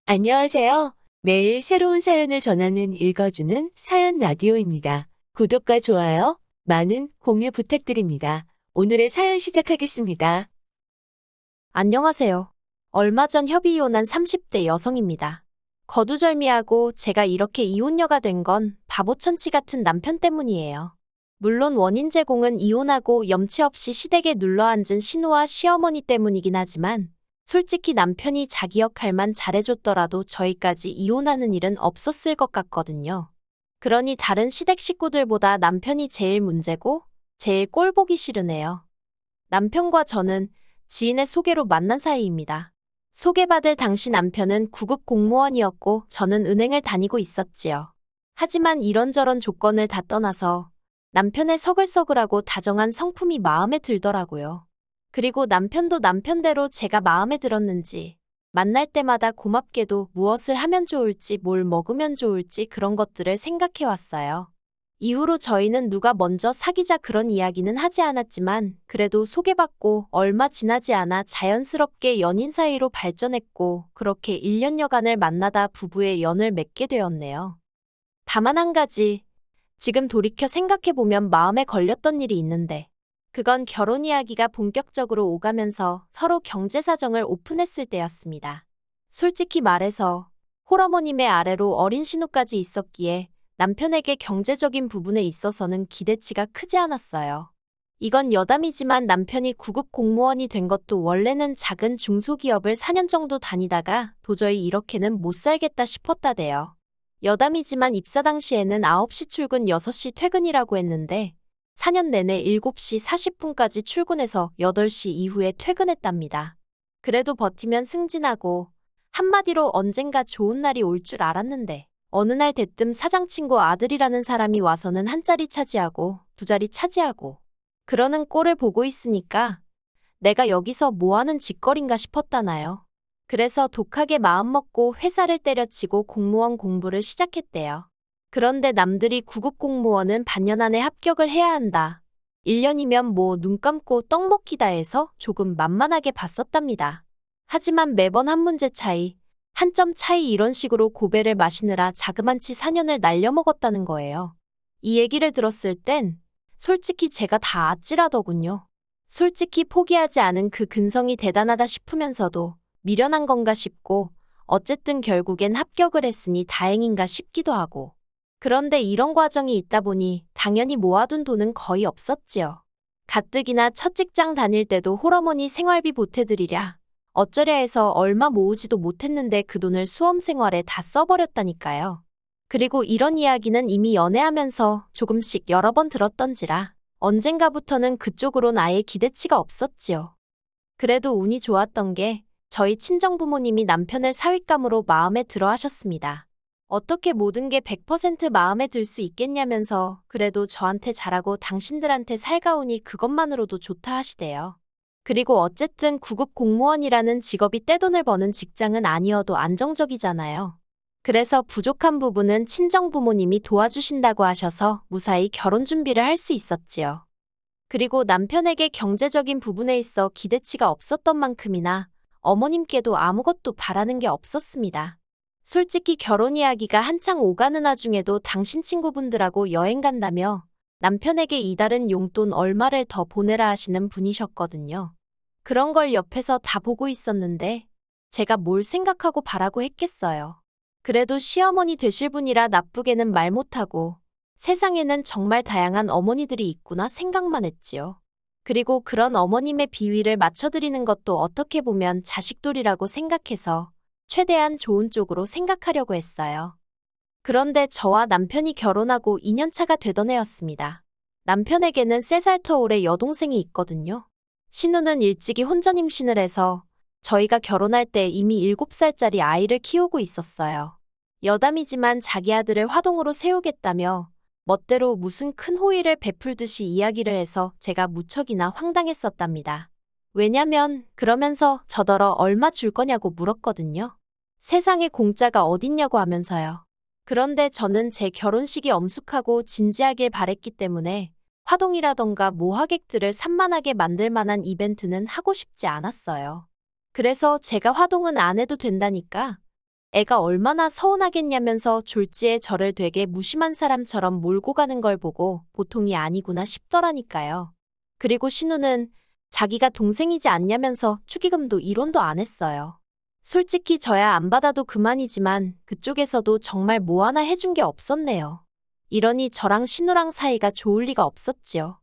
안녕하세요. 매일 새로운 사연을 전하는 읽어주는 사연 라디오입니다. 구독과 좋아요, 많은 공유 부탁드립니다. 오늘의 사연 시작하겠습니다. 안녕하세요. 얼마 전 협의 이혼한 30대 여성입니다. 거두절미하고 제가 이렇게 이혼녀가 된 건 바보천치 같은 남편 때문이에요. 물론 원인 제공은 이혼하고 염치 없이 시댁에 눌러앉은 신우와 시어머니 때문이긴 하지만 솔직히 남편이 자기 역할만 잘해줬더라도 저희까지 이혼하는 일은 없었을 것 같거든요. 그러니 다른 시댁 식구들보다 남편이 제일 문제고 제일 꼴 보기 싫으네요. 남편과 저는 지인의 소개로 만난 사이입니다. 소개받을 당시 남편은 구급 공무원이었고 저는 은행을 다니고 있었지요. 하지만 이런저런 조건을 다 떠나서 남편의 서글서글하고 다정한 성품이 마음에 들더라고요. 그리고 남편도 남편대로 제가 마음에 들었는지 만날 때마다 고맙게도 무엇을 하면 좋을지 뭘 먹으면 좋을지 그런 것들을 생각해 왔어요. 이후로 저희는 누가 먼저 사귀자 그런 이야기는 하지 않았지만 그래도 소개받고 얼마 지나지 않아 자연스럽게 연인 사이로 발전했고 그렇게 1년여간을 만나다 부부의 연을 맺게 되었네요. 다만 한 가지, 지금 돌이켜 생각해보면 마음에 걸렸던 일이 있는데 그건 결혼 이야기가 본격적으로 오가면서 서로 경제 사정을 오픈했을 때였습니다. 솔직히 말해서 홀어머님의 아래로 어린 신우까지 있었기에 남편에게 경제적인 부분에 있어서는 기대치가 크지 않았어요. 이건 여담이지만 남편이 구급 공무원이 된 것도 원래는 작은 중소기업을 4년 정도 다니다가 도저히 이렇게는 못 살겠다 싶었다대요. 여담이지만 입사 당시에는 9시 출근 6시 퇴근이라고 했는데 4년 내내 7시 40분까지 출근해서 8시 이후에 퇴근했답니다. 그래도 버티면 승진하고 한마디로 언젠가 좋은 날이 올 줄 알았는데 어느 날 대뜸 사장 친구 아들이라는 사람이 와서는 한 자리 차지하고 두 자리 차지하고 그러는 꼴을 보고 있으니까 내가 여기서 뭐하는 짓거린가 싶었다나요. 그래서 독하게 마음먹고 회사를 때려치고 공무원 공부를 시작했대요. 그런데 남들이 구급 공무원은 반년 안에 합격을 해야 한다. 1년이면 뭐 눈 감고 떡 먹기다 해서 조금 만만하게 봤었답니다. 하지만 매번 한 문제 차이, 한 점 차이 이런 식으로 고배를 마시느라 자그만치 4년을 날려먹었다는 거예요. 이 얘기를 들었을 땐 솔직히 제가 다 아찔하더군요. 솔직히 포기하지 않은 그 근성이 대단하다 싶으면서도 미련한 건가 싶고 어쨌든 결국엔 합격을 했으니 다행인가 싶기도 하고. 그런데 이런 과정이 있다 보니 당연히 모아둔 돈은 거의 없었지요. 가뜩이나 첫 직장 다닐 때도 홀어머니 생활비 보태드리랴 어쩌랴 해서 얼마 모으지도 못했는데 그 돈을 수험 생활에 다 써버렸다니까요. 그리고 이런 이야기는 이미 연애하면서 조금씩 여러 번 들었던지라 언젠가부터는 그쪽으론 아예 기대치가 없었지요. 그래도 운이 좋았던 게 저희 친정부모님이 남편을 사윗감으로 마음에 들어 하셨습니다. 어떻게 모든 게 100% 마음에 들 수 있겠냐면서 그래도 저한테 잘하고 당신들한테 살가우니 그것만으로도 좋다 하시대요. 그리고 어쨌든 구급 공무원이라는 직업이 떼돈을 버는 직장은 아니어도 안정적이잖아요. 그래서 부족한 부분은 친정부모님이 도와주신다고 하셔서 무사히 결혼 준비를 할 수 있었지요. 그리고 남편에게 경제적인 부분에 있어 기대치가 없었던 만큼이나 어머님께도 아무것도 바라는 게 없었습니다. 솔직히 결혼 이야기가 한창 오가는 와중에도 당신 친구분들하고 여행 간다며 남편에게 이달은 용돈 얼마를 더 보내라 하시는 분이셨거든요. 그런 걸 옆에서 다 보고 있었는데 제가 뭘 생각하고 바라고 했겠어요. 그래도 시어머니 되실 분이라 나쁘게는 말 못하고 세상에는 정말 다양한 어머니들이 있구나 생각만 했지요. 그리고 그런 어머님의 비위를 맞춰드리는 것도 어떻게 보면 자식돌이라고 생각해서 최대한 좋은 쪽으로 생각하려고 했어요. 그런데 저와 남편이 결혼하고 2년차가 되던 해였습니다. 남편에게는 3살 터울의 여동생이 있거든요. 신우는 일찍이 혼전 임신을 해서 저희가 결혼할 때 이미 7살짜리 아이를 키우고 있었어요. 여담이지만 자기 아들을 화동으로 세우겠다며 멋대로 무슨 큰 호의를 베풀듯이 이야기를 해서 제가 무척이나 황당했었답니다. 왜냐면 그러면서 저더러 얼마 줄 거냐고 물었거든요. 세상에 공짜가 어딨냐고 하면서요. 그런데 저는 제 결혼식이 엄숙하고 진지하길 바랬기 때문에 화동이라던가 모하객들을 산만하게 만들 만한 이벤트는 하고 싶지 않았어요. 그래서 제가 화동은 안 해도 된다니까 애가 얼마나 서운하겠냐면서 졸지에 저를 되게 무심한 사람처럼 몰고 가는 걸 보고 보통이 아니구나 싶더라니까요. 그리고 신우는 자기가 동생이지 않냐면서 축의금도 1원도 안 했어요. 솔직히 저야 안 받아도 그만이지만 그쪽에서도 정말 뭐 하나 해준 게 없었네요. 이러니 저랑 신우랑 사이가 좋을 리가 없었지요.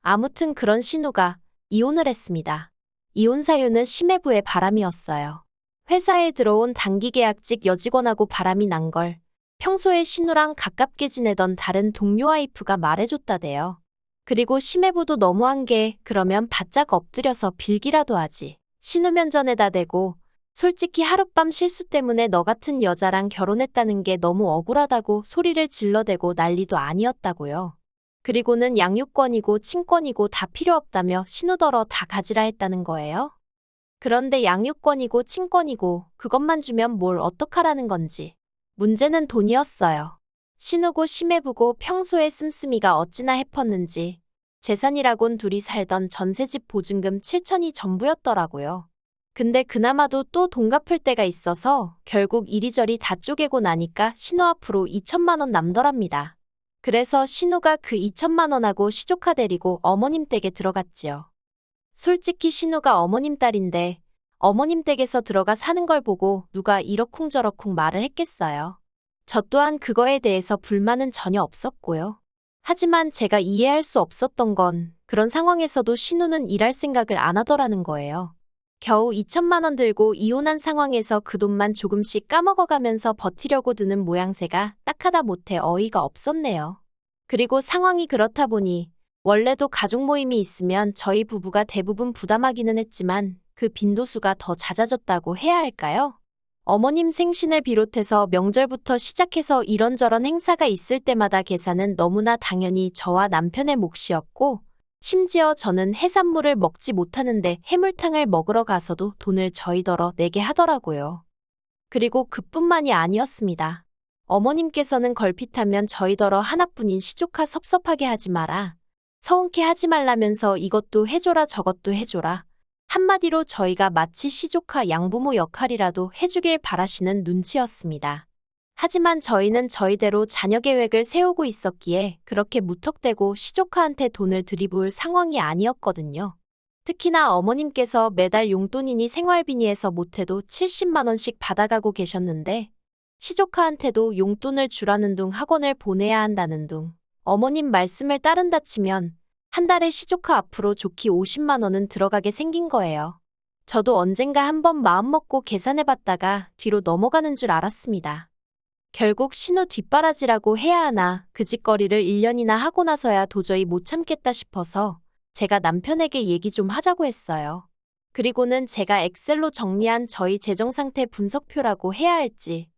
아무튼 그런 신우가 이혼을 했습니다. 이혼 사유는 심해부의 바람이었어요. 회사에 들어온 단기계약직 여직원하고 바람이 난 걸 평소에 신우랑 가깝게 지내던 다른 동료 와이프가 말해줬다대요. 그리고 심해부도 너무한 게 그러면 바짝 엎드려서 빌기라도 하지. 신우 면전에다 대고 솔직히 하룻밤 실수 때문에 너 같은 여자랑 결혼했다는 게 너무 억울하다고 소리를 질러대고 난리도 아니었다고요. 그리고는 양육권이고 친권이고 다 필요 없다며 신우더러 다 가지라 했다는 거예요. 그런데 양육권이고 친권이고 그것만 주면 뭘 어떡하라는 건지. 문제는 돈이었어요. 신우고 심해부고 평소에 씀씀이가 어찌나 해펐는지 재산이라곤 둘이 살던 전세집 보증금 7천이 전부였더라고요. 근데 그나마도 또 돈 갚을 때가 있어서 결국 이리저리 다 쪼개고 나니까 신우 앞으로 2천만 원 남더랍니다. 그래서 신우가 그 2천만 원하고 시조카 데리고 어머님 댁에 들어갔지요. 솔직히 신우가 어머님 딸인데 어머님 댁에서 들어가 사는 걸 보고 누가 이러쿵저러쿵 말을 했겠어요. 저 또한 그거에 대해서 불만은 전혀 없었고요. 하지만 제가 이해할 수 없었던 건 그런 상황에서도 신우는 일할 생각을 안 하더라는 거예요. 겨우 2천만 원 들고 이혼한 상황에서 그 돈만 조금씩 까먹어가면서 버티려고 드는 모양새가 딱하다 못해 어이가 없었네요. 그리고 상황이 그렇다 보니 원래도 가족 모임이 있으면 저희 부부가 대부분 부담하기는 했지만 그 빈도수가 더 잦아졌다고 해야 할까요? 어머님 생신을 비롯해서 명절부터 시작해서 이런저런 행사가 있을 때마다 계산은 너무나 당연히 저와 남편의 몫이었고 심지어 저는 해산물을 먹지 못하는데 해물탕을 먹으러 가서도 돈을 저희더러 내게 하더라고요. 그리고 그뿐만이 아니었습니다. 어머님께서는 걸핏하면 저희더러 하나뿐인 시조카 섭섭하게 하지 마라. 서운케 하지 말라면서 이것도 해줘라 저것도 해줘라. 한마디로 저희가 마치 시조카 양부모 역할이라도 해주길 바라시는 눈치였습니다. 하지만 저희는 저희대로 자녀 계획을 세우고 있었기에 그렇게 무턱대고 시조카한테 돈을 들이부을 상황이 아니었거든요. 특히나 어머님께서 매달 용돈이니 생활비니에서 못해도 70만 원씩 받아가고 계셨는데 시조카한테도 용돈을 주라는 둥 학원을 보내야 한다는 둥 어머님 말씀을 따른다 치면 한 달에 시조카 앞으로 좋기 50만 원은 들어가게 생긴 거예요. 저도 언젠가 한번 마음먹고 계산해봤다가 뒤로 넘어가는 줄 알았습니다. 결국 신우 뒷바라지라고 해야 하나 그 짓거리를 1년이나 하고 나서야 도저히 못 참겠다 싶어서 제가 남편에게 얘기 좀 하자고 했어요. 그리고는 제가 엑셀로 정리한 저희 재정상태 분석표라고 해야 할지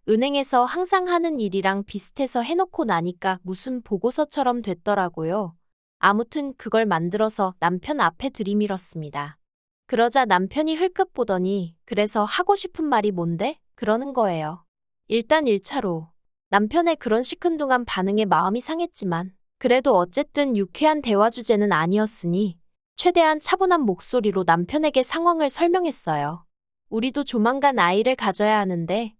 은행에서 항상 하는 일이랑 비슷해서 해놓고 나니까 무슨 보고서처럼 됐더라고요. 아무튼 그걸 만들어서 남편 앞에 들이밀었습니다. 그러자 남편이 흘끗 보더니 그래서 하고 싶은 말이 뭔데? 그러는 거예요. 일단 1차로 남편의 그런 시큰둥한 반응에 마음이 상했지만 그래도 어쨌든 유쾌한 대화 주제는 아니었으니 최대한 차분한 목소리로 남편에게 상황을 설명했어요. 우리도 조만간 아이를 가져야 하는데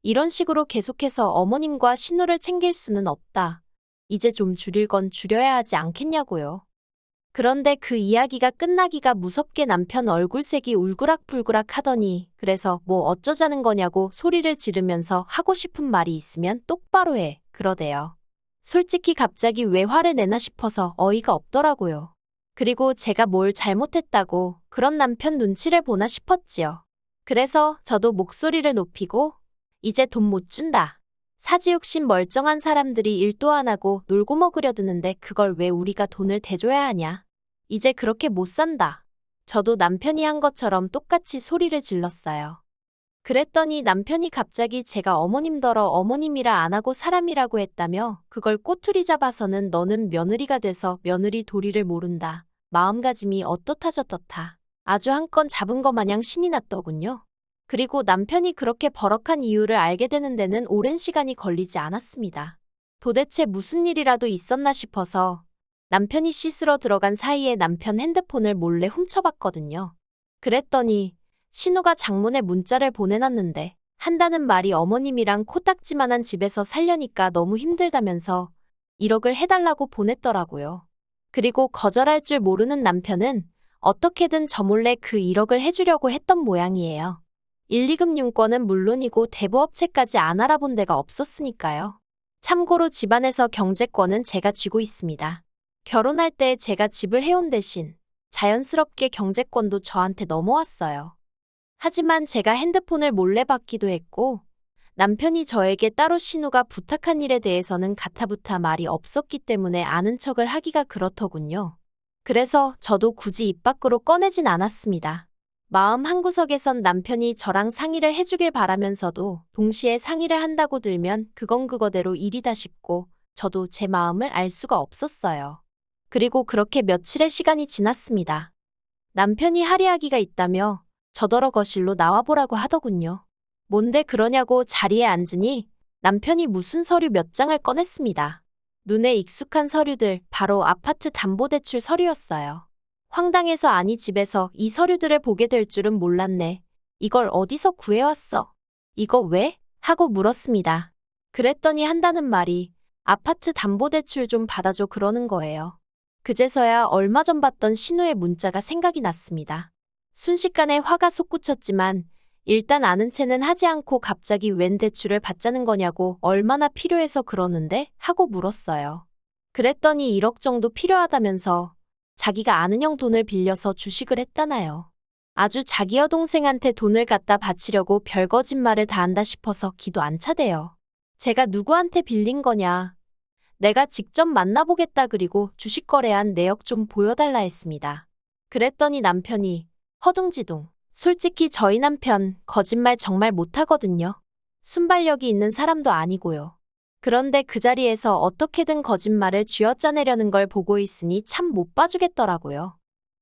이런 식으로 계속해서 어머님과 신우를 챙길 수는 없다. 이제 좀 줄일 건 줄여야 하지 않겠냐고요. 그런데 그 이야기가 끝나기가 무섭게 남편 얼굴색이 울그락불그락 하더니 그래서 뭐 어쩌자는 거냐고 소리를 지르면서 하고 싶은 말이 있으면 똑바로 해 그러대요. 솔직히 갑자기 왜 화를 내나 싶어서 어이가 없더라고요. 그리고 제가 뭘 잘못했다고 그런 남편 눈치를 보나 싶었지요. 그래서 저도 목소리를 높이고 이제 돈 못 준다. 사지욕심 멀쩡한 사람들이 일도 안 하고 놀고 먹으려 드는데 그걸 왜 우리가 돈을 대줘야 하냐. 이제 그렇게 못 산다. 저도 남편이 한 것처럼 똑같이 소리를 질렀어요. 그랬더니 남편이 갑자기 제가 어머님더러 어머님이라 안 하고 사람이라고 했다며 그걸 꼬투리 잡아서는 너는 며느리가 돼서 며느리 도리를 모른다. 마음가짐이 어떻다 저떻다. 아주 한 건 잡은 거 마냥 신이 났더군요. 그리고 남편이 그렇게 버럭한 이유를 알게 되는 데는 오랜 시간이 걸리지 않았습니다. 도대체 무슨 일이라도 있었나 싶어서 남편이 씻으러 들어간 사이에 남편 핸드폰을 몰래 훔쳐봤거든요. 그랬더니 신우가 장문의 문자를 보내놨는데 한다는 말이 어머님이랑 코딱지만한 집에서 살려니까 너무 힘들다면서 1억을 해달라고 보냈더라고요. 그리고 거절할 줄 모르는 남편은 어떻게든 저 몰래 그 1억을 해주려고 했던 모양이에요. 1, 2금융권은 물론이고 대부업체까지 안 알아본 데가 없었으니까요. 참고로 집안에서 경제권은 제가 쥐고 있습니다. 결혼할 때 제가 집을 해온 대신 자연스럽게 경제권도 저한테 넘어왔어요. 하지만 제가 핸드폰을 몰래 받기도 했고 남편이 저에게 따로 신우가 부탁한 일에 대해서는 가타부타 말이 없었기 때문에 아는 척을 하기가 그렇더군요. 그래서 저도 굳이 입 밖으로 꺼내진 않았습니다. 마음 한구석에선 남편이 저랑 상의를 해주길 바라면서도 동시에 상의를 한다고 들면 그건 그거대로 일이다 싶고 저도 제 마음을 알 수가 없었어요. 그리고 그렇게 며칠의 시간이 지났습니다. 남편이 할의하기가 있다며 저더러 거실로 나와보라고 하더군요. 뭔데 그러냐고 자리에 앉으니 남편이 무슨 서류 몇 장을 꺼냈습니다. 눈에 익숙한 서류들, 바로 아파트 담보대출 서류였어요. 황당해서 아니 집에서 이 서류들을 보게 될 줄은 몰랐네. 이걸 어디서 구해왔어? 이거 왜? 하고 물었습니다. 그랬더니 한다는 말이 아파트 담보대출 좀 받아줘 그러는 거예요. 그제서야 얼마 전 받던 신우의 문자가 생각이 났습니다. 순식간에 화가 솟구쳤지만 일단 아는 체는 하지 않고 갑자기 웬 대출을 받자는 거냐고 얼마나 필요해서 그러는데? 하고 물었어요. 그랬더니 1억 정도 필요하다면서 자기가 아는 형 돈을 빌려서 주식을 했다나요. 아주 자기 여동생한테 돈을 갖다 바치려고 별 거짓말을 다 한다 싶어서 기도 안 차대요. 제가 누구한테 빌린 거냐. 내가 직접 만나보겠다 그리고 주식 거래한 내역 좀 보여달라 했습니다. 그랬더니 남편이 허둥지둥. 솔직히 저희 남편 거짓말 정말 못하거든요. 순발력이 있는 사람도 아니고요. 그런데 그 자리에서 어떻게든 거짓말을 쥐어짜내려는 걸 보고 있으니 참 못 봐주겠더라고요.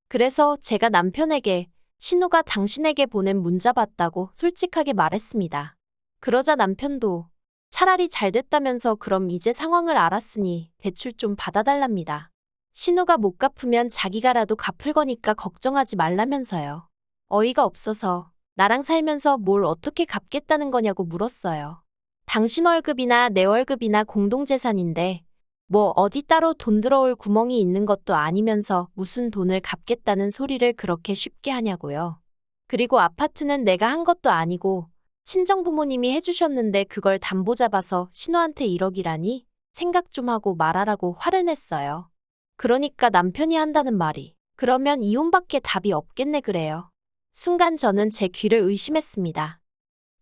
그래서 제가 남편에게 신우가 당신에게 보낸 문자 봤다고 솔직하게 말했습니다. 그러자 남편도 차라리 잘 됐다면서 그럼 이제 상황을 알았으니 대출 좀 받아달랍니다. 신우가 못 갚으면 자기가라도 갚을 거니까 걱정하지 말라면서요. 어이가 없어서 나랑 살면서 뭘 어떻게 갚겠다는 거냐고 물었어요. 당신 월급이나 내 월급이나 공동재산인데 뭐 어디 따로 돈 들어올 구멍이 있는 것도 아니면서 무슨 돈을 갚겠다는 소리를 그렇게 쉽게 하냐고요. 그리고 아파트는 내가 한 것도 아니고 친정 부모님이 해주셨는데 그걸 담보 잡아서 신우한테 1억이라니 생각 좀 하고 말하라고 화를 냈어요. 그러니까 남편이 한다는 말이 그러면 이혼밖에 답이 없겠네 그래요. 순간 저는 제 귀를 의심했습니다.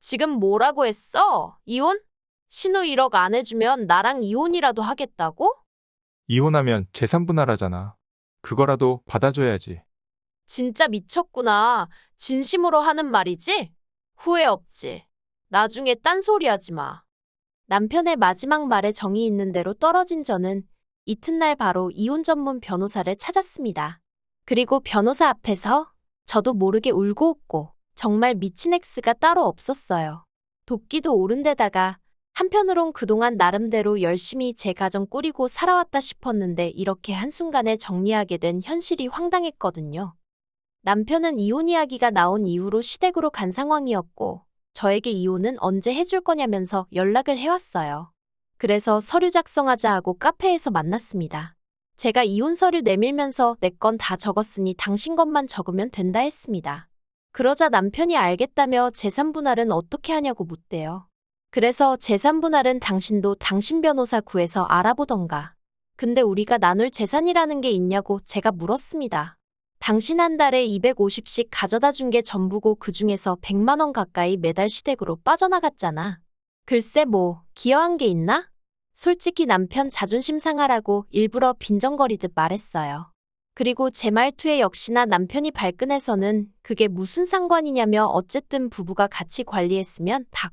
지금 뭐라고 했어? 이혼? 신우 1억 안 해주면 나랑 이혼이라도 하겠다고? 이혼하면 재산 분할하잖아. 그거라도 받아줘야지. 진짜 미쳤구나. 진심으로 하는 말이지? 후회 없지. 나중에 딴소리 하지 마. 남편의 마지막 말에 정이 있는 대로 떨어진 저는 이튿날 바로 이혼 전문 변호사를 찾았습니다. 그리고 변호사 앞에서 저도 모르게 울고 웃고 정말 미친 X가 따로 없었어요. 도끼도 오른 데다가 한편으론 그동안 나름대로 열심히 제 가정 꾸리고 살아왔다 싶었는데 이렇게 한순간에 정리하게 된 현실이 황당했거든요. 남편은 이혼 이야기가 나온 이후로 시댁으로 간 상황이었고 저에게 이혼은 언제 해줄 거냐면서 연락을 해왔어요. 그래서 서류 작성하자 하고 카페에서 만났습니다. 제가 이혼 서류 내밀면서 내 건 다 적었으니 당신 것만 적으면 된다 했습니다. 그러자 남편이 알겠다며 재산 분할은 어떻게 하냐고 묻대요. 그래서 재산 분할은 당신도 당신 변호사 구해서 알아보던가. 근데 우리가 나눌 재산이라는 게 있냐고 제가 물었습니다. 당신 한 달에 250씩 가져다 준 게 전부고 그중에서 100만 원 가까이 매달 시댁으로 빠져나갔잖아. 글쎄 뭐 기여한 게 있나? 솔직히 남편 자존심 상하라고 일부러 빈정거리듯 말했어요. 그리고 제 말투에 역시나 남편이 발끈해서는 그게 무슨 상관이냐며 어쨌든 부부가 같이 관리했으면 다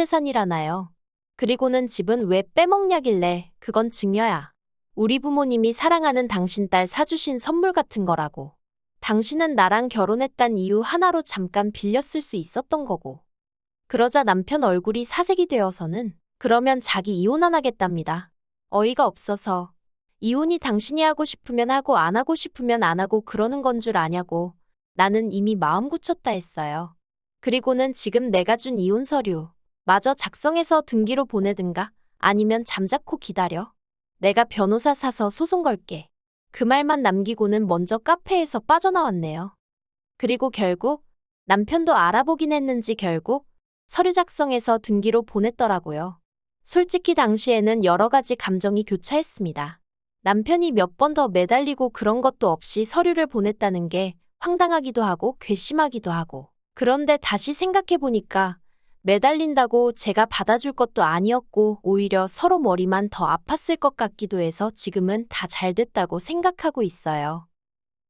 공동재산이라나요. 그리고는 집은 왜 빼먹냐길래 그건 증여야. 우리 부모님이 사랑하는 당신 딸 사주신 선물 같은 거라고. 당신은 나랑 결혼했단 이유 하나로 잠깐 빌렸을 수 있었던 거고. 그러자 남편 얼굴이 사색이 되어서는 그러면 자기 이혼 안 하겠답니다. 어이가 없어서 이혼이 당신이 하고 싶으면 하고 안 하고 싶으면 안 하고 그러는 건 줄 아냐고 나는 이미 마음 굳혔다 했어요. 그리고는 지금 내가 준 이혼 서류 마저 작성해서 등기로 보내든가 아니면 잠자코 기다려. 내가 변호사 사서 소송 걸게. 그 말만 남기고는 먼저 카페에서 빠져나왔네요. 그리고 결국 남편도 알아보긴 했는지 결국 서류 작성해서 등기로 보냈더라고요. 솔직히 당시에는 여러 가지 감정이 교차했습니다. 남편이 몇 번 더 매달리고 그런 것도 없이 서류를 보냈다는 게 황당하기도 하고 괘씸하기도 하고. 그런데 다시 생각해보니까 매달린다고 제가 받아줄 것도 아니었고 오히려 서로 머리만 더 아팠을 것 같기도 해서 지금은 다 잘 됐다고 생각하고 있어요.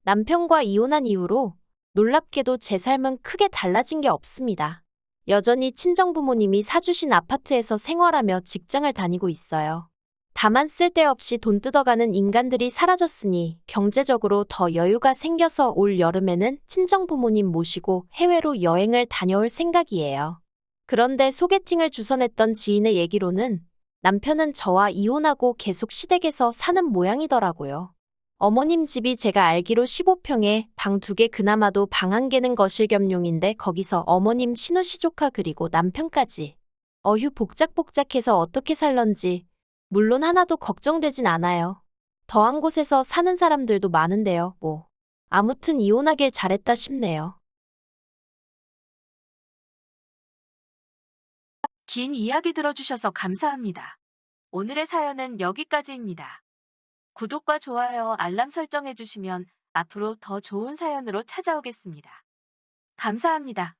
남편과 이혼한 이후로 놀랍게도 제 삶은 크게 달라진 게 없습니다. 여전히 친정부모님이 사주신 아파트에서 생활하며 직장을 다니고 있어요. 다만 쓸데없이 돈 뜯어가는 인간들이 사라졌으니 경제적으로 더 여유가 생겨서 올 여름에는 친정부모님 모시고 해외로 여행을 다녀올 생각이에요. 그런데 소개팅을 주선했던 지인의 얘기로는 남편은 저와 이혼하고 계속 시댁에서 사는 모양이더라고요. 어머님 집이 제가 알기로 15평에 방 2개 그나마도 방 1개는 거실 겸용인데 거기서 어머님 시누시 조카 그리고 남편까지. 어휴 복작복작해서 어떻게 살런지 물론 하나도 걱정되진 않아요. 더한 곳에서 사는 사람들도 많은데요, 뭐. 아무튼 이혼하길 잘했다 싶네요. 긴 이야기 들어주셔서 감사합니다. 오늘의 사연은 여기까지입니다. 구독과 좋아요, 알람 설정해주시면 앞으로 더 좋은 사연으로 찾아오겠습니다. 감사합니다.